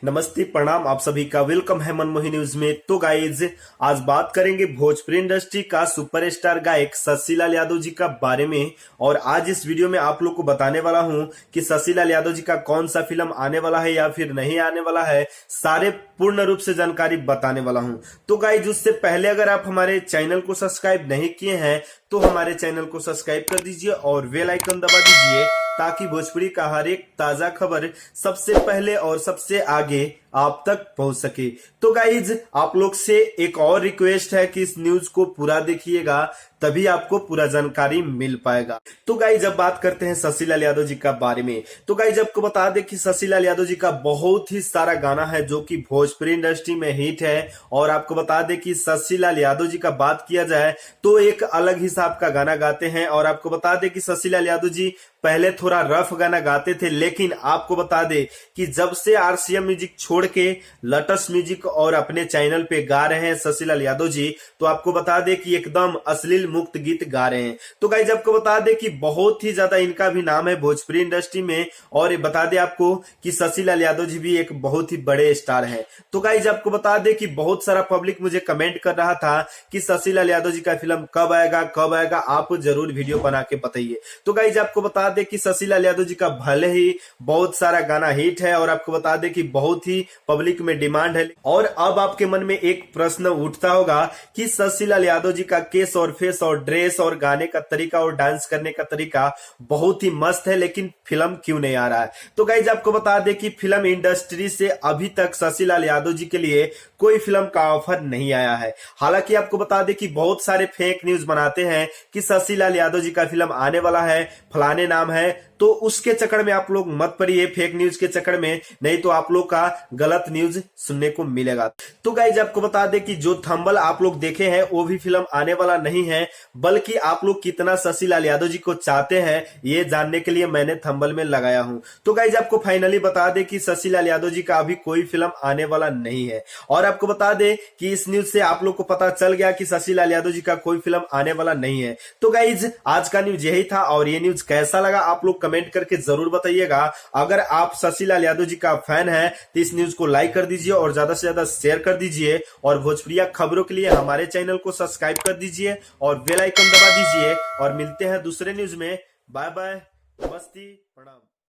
नमस्ते प्रणाम, आप सभी का वेलकम है मनमोही न्यूज में। तो गाइज आज बात करेंगे भोजपुरी इंडस्ट्री का सुपरस्टार गायक शशिलाल यादव जी का बारे में। और आज इस वीडियो में आप लोग को बताने वाला हूं कि शशिलाल यादव जी का कौन सा फिल्म आने वाला है या फिर नहीं आने वाला है, सारे पूर्ण रूप से जानकारी बताने वाला हूं। तो गाइज उससे पहले अगर आप हमारे चैनल को सब्सक्राइब नहीं किए हैं तो हमारे चैनल को सब्सक्राइब कर दीजिए और बेल आइकन दबा दीजिए ताकि भोजपुरी का हर एक ताजा खबर सबसे पहले और सबसे आगे आप तक पहुंच सके। तो गाइज आप लोग से एक और रिक्वेस्ट है कि इस न्यूज को पूरा देखिएगा, तभी आपको पूरा जानकारी मिल पाएगा। तो गाइज अब बात करते हैं शशिलाल यादव जी का बारे में। तो गाइज आपको बता दें कि शशिलाल यादव जी का बहुत ही सारा गाना है जो कि भोजपुरी इंडस्ट्री में हिट है। और आपको बता दें कि शशिलाल यादव जी का बात किया जाए तो एक अलग हिसाब का गाना गाते हैं। और आपको बता दें कि शशिलाल यादव जी पहले थोड़ा रफ गाना गाते थे, लेकिन आपको बता दे कि जब से आरसीएम म्यूजिक छोड़ के लटस म्यूजिक और अपने चैनल पे गा रहे हैं शशिलाल यादव जी, तो आपको बता दे कि एकदम अश्लील मुक्त गीत गा रहे हैं। तो गाइज आपको बता दे कि बहुत ही ज्यादा इनका भी नाम है भोजपुरी इंडस्ट्री में। और बता दे आपको कि शशिलाल यादव जी भी एक बहुत ही बड़े स्टार है। तो गाइज आपको बता दे कि बहुत सारा पब्लिक मुझे कमेंट कर रहा था कि शशिलाल यादव जी का फिल्म कब आएगा, आप जरूर वीडियो बना के बताइए। तो गाइज आपको बता दे कि शशिलाल यादव जी का भले ही बहुत सारा गाना हिट है और आपको बता दे कि बहुत ही पब्लिक में डिमांड है। और अब आपके मन में एक प्रश्न उठता होगा कि शशिलाल यादव जी का केस और फेस और ड्रेस और गाने का तरीका और डांस करने का तरीका बहुत ही मस्त है, लेकिन फिल्म क्यों नहीं आ रहा है। तो गाइज आपको बता दे कि फिल्म इंडस्ट्री से अभी तक शशिलाल यादव जी के लिए कोई फिल्म का ऑफर नहीं आया है। हालांकि आपको बता दे कि बहुत सारे फेक न्यूज बनाते हैं कि शशिलाल यादव जी का फिल्म आने वाला है, फलाने नाम है, तो उसके चक्कर में आप लोग मत पड़िए, फेक न्यूज के चक्कर में, नहीं तो आप लोग का गलत न्यूज सुनने को मिलेगा। तो गाइज आपको बता दें कि जो थंबनेल आप लोग देखे हैं वो भी फिल्म आने वाला नहीं है, बल्कि आप लोग कितना शशिलाल यादव जी को चाहते हैं ये जानने के लिए मैंने थंबनेल में लगाया हूं। तो गाइज आपको फाइनली बता दें कि शशिलाल यादव जी का अभी कोई फिल्म आने वाला नहीं है। और आपको बता दें कि इस न्यूज से आप लोग को पता चल गया कि शशिलाल यादव जी का कोई फिल्म आने वाला नहीं है। तो गाइज आज का न्यूज यही था और ये न्यूज कैसा लगा आप लोग कमेंट करके जरूर बताइएगा। अगर आप शशिलाल यादव जी का फैन है तो इस न्यूज को लाइक कर दीजिए और ज्यादा से ज्यादा शेयर कर दीजिए। और भोजपुरिया खबरों के लिए हमारे चैनल को सब्सक्राइब कर दीजिए और बेल आइकन दबा दीजिए। और मिलते हैं दूसरे न्यूज में। बाय बाय, नमस्ते, प्रणाम।